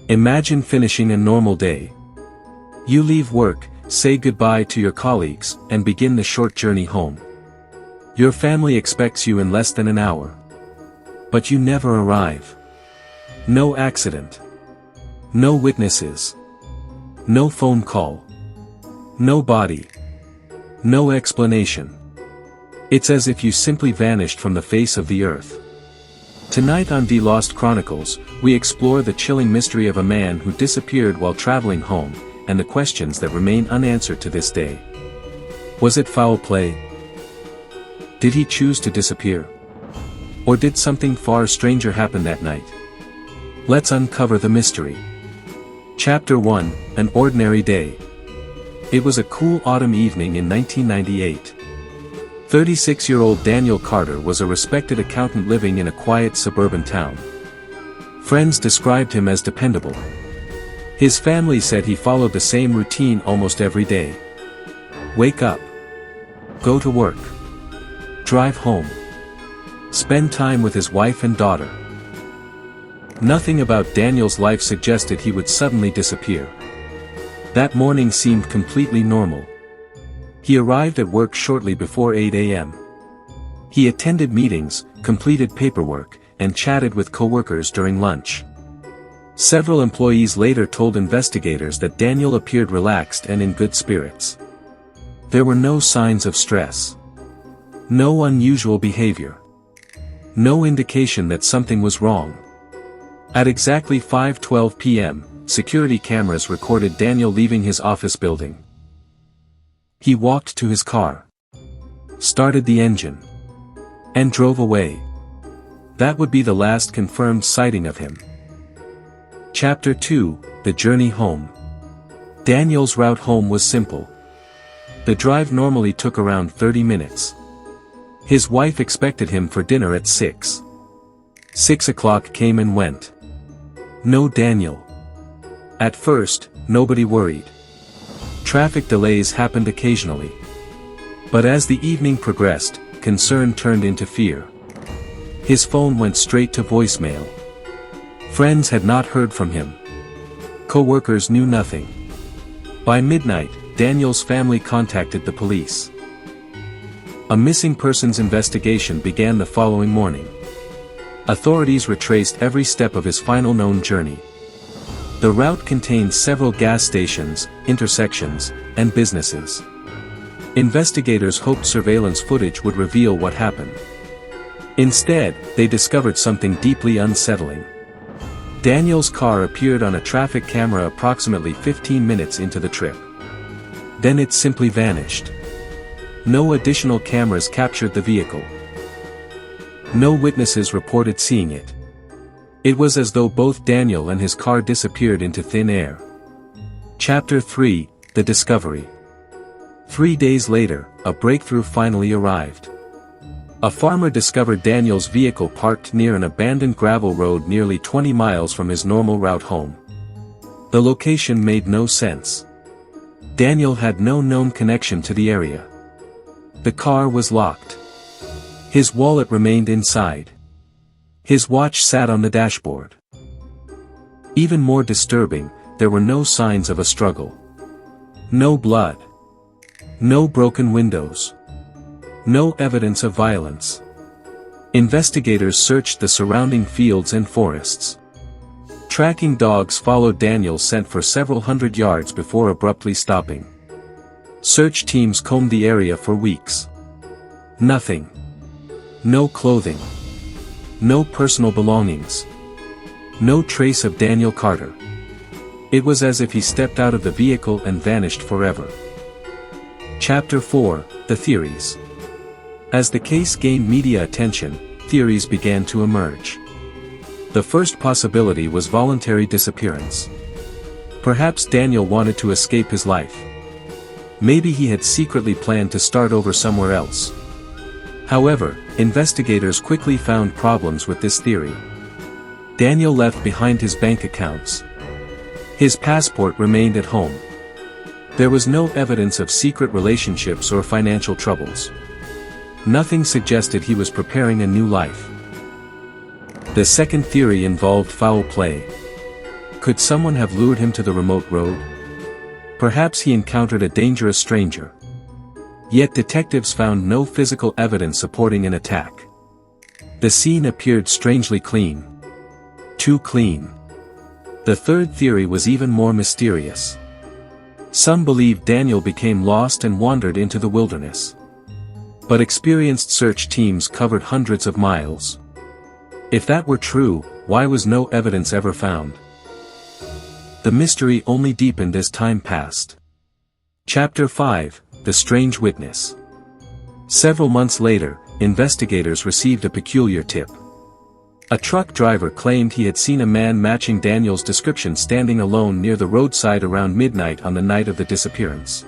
Imagine finishing a normal day. You leave work, say goodbye to your colleagues, and begin the short journey home. Your family expects you in less than an hour. But you never arrive. No accident. No witnesses. No phone call. No body. No explanation. It's as if you simply vanished from the face of the earth. Tonight on The Lost Chronicles, we explore the chilling mystery of a man who disappeared while traveling home, and the questions that remain unanswered to this day. Was it foul play? Did he choose to disappear? Or did something far stranger happen that night? Let's uncover the mystery. Chapter 1, An Ordinary Day. It was a cool autumn evening in 1998. 36-year-old Daniel Carter was a respected accountant living in a quiet suburban town. Friends described him as dependable. His family said he followed the same routine almost every day. Wake up. Go to work. Drive home. Spend time with his wife and daughter. Nothing about Daniel's life suggested he would suddenly disappear. That morning seemed completely normal. He arrived at work shortly before 8 a.m. He attended meetings, completed paperwork, and chatted with coworkers during lunch. Several employees later told investigators that Daniel appeared relaxed and in good spirits. There were no signs of stress. No unusual behavior. No indication that something was wrong. At exactly 5:12 p.m., security cameras recorded Daniel leaving his office building. He walked to his car, started the engine, and drove away. That would be the last confirmed sighting of him. Chapter 2, The Journey Home. Daniel's route home was simple. The drive normally took around 30 minutes. His wife expected him for dinner at 6. 6 o'clock came and went. No Daniel. At first, nobody worried. Traffic delays happened occasionally. But as the evening progressed, concern turned into fear. His phone went straight to voicemail. Friends had not heard from him. Co-workers knew nothing. By midnight, Daniel's family contacted the police. A missing persons investigation began the following morning. Authorities retraced every step of his final known journey. The route contained several gas stations, intersections, and businesses. Investigators hoped surveillance footage would reveal what happened. Instead, they discovered something deeply unsettling. Daniel's car appeared on a traffic camera approximately 15 minutes into the trip. Then it simply vanished. No additional cameras captured the vehicle. No witnesses reported seeing it. It was as though both Daniel and his car disappeared into thin air. Chapter 3, The Discovery. 3 days later, a breakthrough finally arrived. A farmer discovered Daniel's vehicle parked near an abandoned gravel road nearly 20 miles from his normal route home. The location made no sense. Daniel had no known connection to the area. The car was locked. His wallet remained inside. His watch sat on the dashboard. Even more disturbing, there were no signs of a struggle. No blood. No broken windows. No evidence of violence. Investigators searched the surrounding fields and forests. Tracking dogs followed Daniel's scent for several hundred yards before abruptly stopping. Search teams combed the area for weeks. Nothing. No clothing. No personal belongings. No trace of Daniel Carter. It was as if he stepped out of the vehicle and vanished forever. Chapter 4, The Theories. As the case gained media attention, theories began to emerge. The first possibility was voluntary disappearance. Perhaps Daniel wanted to escape his life. Maybe he had secretly planned to start over somewhere else. However, investigators quickly found problems with this theory. Daniel left behind his bank accounts. His passport remained at home. There was no evidence of secret relationships or financial troubles. Nothing suggested he was preparing a new life. The second theory involved foul play. Could someone have lured him to the remote road? Perhaps he encountered a dangerous stranger. Yet detectives found no physical evidence supporting an attack. The scene appeared strangely clean. Too clean. The third theory was even more mysterious. Some believe Daniel became lost and wandered into the wilderness. But experienced search teams covered hundreds of miles. If that were true, why was no evidence ever found? The mystery only deepened as time passed. Chapter 5: The Strange Witness. Several months later, investigators received a peculiar tip. A truck driver claimed he had seen a man matching Daniel's description standing alone near the roadside around midnight on the night of the disappearance.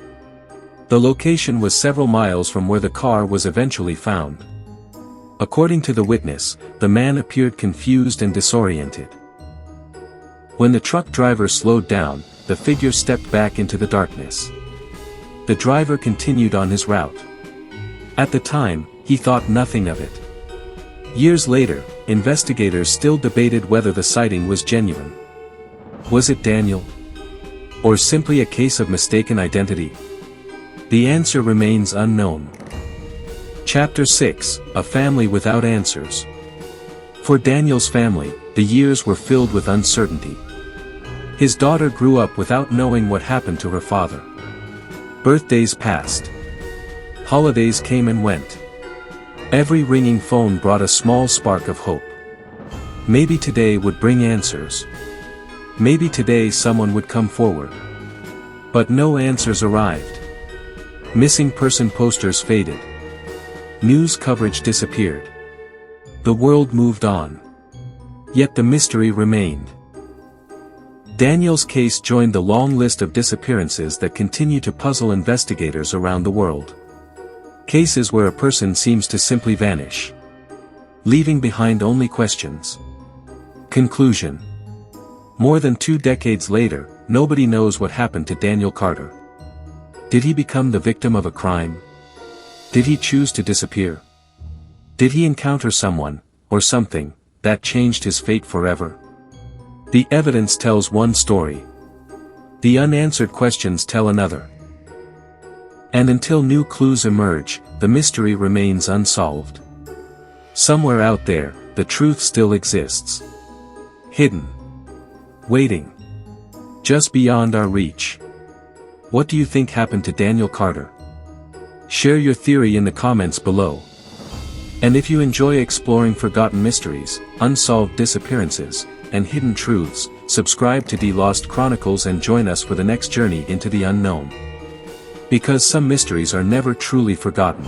The location was several miles from where the car was eventually found. According to the witness, the man appeared confused and disoriented. When the truck driver slowed down, the figure stepped back into the darkness. The driver continued on his route. At the time, he thought nothing of it. Years later, investigators still debated whether the sighting was genuine. Was it Daniel? Or simply a case of mistaken identity? The answer remains unknown. Chapter 6: A Family Without Answers. For Daniel's family, the years were filled with uncertainty. His daughter grew up without knowing what happened to her father. Birthdays passed. Holidays came and went. Every ringing phone brought a small spark of hope. Maybe today would bring answers. Maybe today someone would come forward. But no answers arrived. Missing person posters faded. News coverage disappeared. The world moved on. Yet the mystery remained. Daniel's case joined the long list of disappearances that continue to puzzle investigators around the world. Cases where a person seems to simply vanish, leaving behind only questions. Conclusion. More than 2 decades later, nobody knows what happened to Daniel Carter. Did he become the victim of a crime? Did he choose to disappear? Did he encounter someone, or something, that changed his fate forever? The evidence tells one story. The unanswered questions tell another. And until new clues emerge, the mystery remains unsolved. Somewhere out there, the truth still exists. Hidden. Waiting. Just beyond our reach. What do you think happened to Daniel Carter? Share your theory in the comments below. And if you enjoy exploring forgotten mysteries, unsolved disappearances, and hidden truths, subscribe to the Lost Chronicles and join us for the next journey into the unknown. Because some mysteries are never truly forgotten.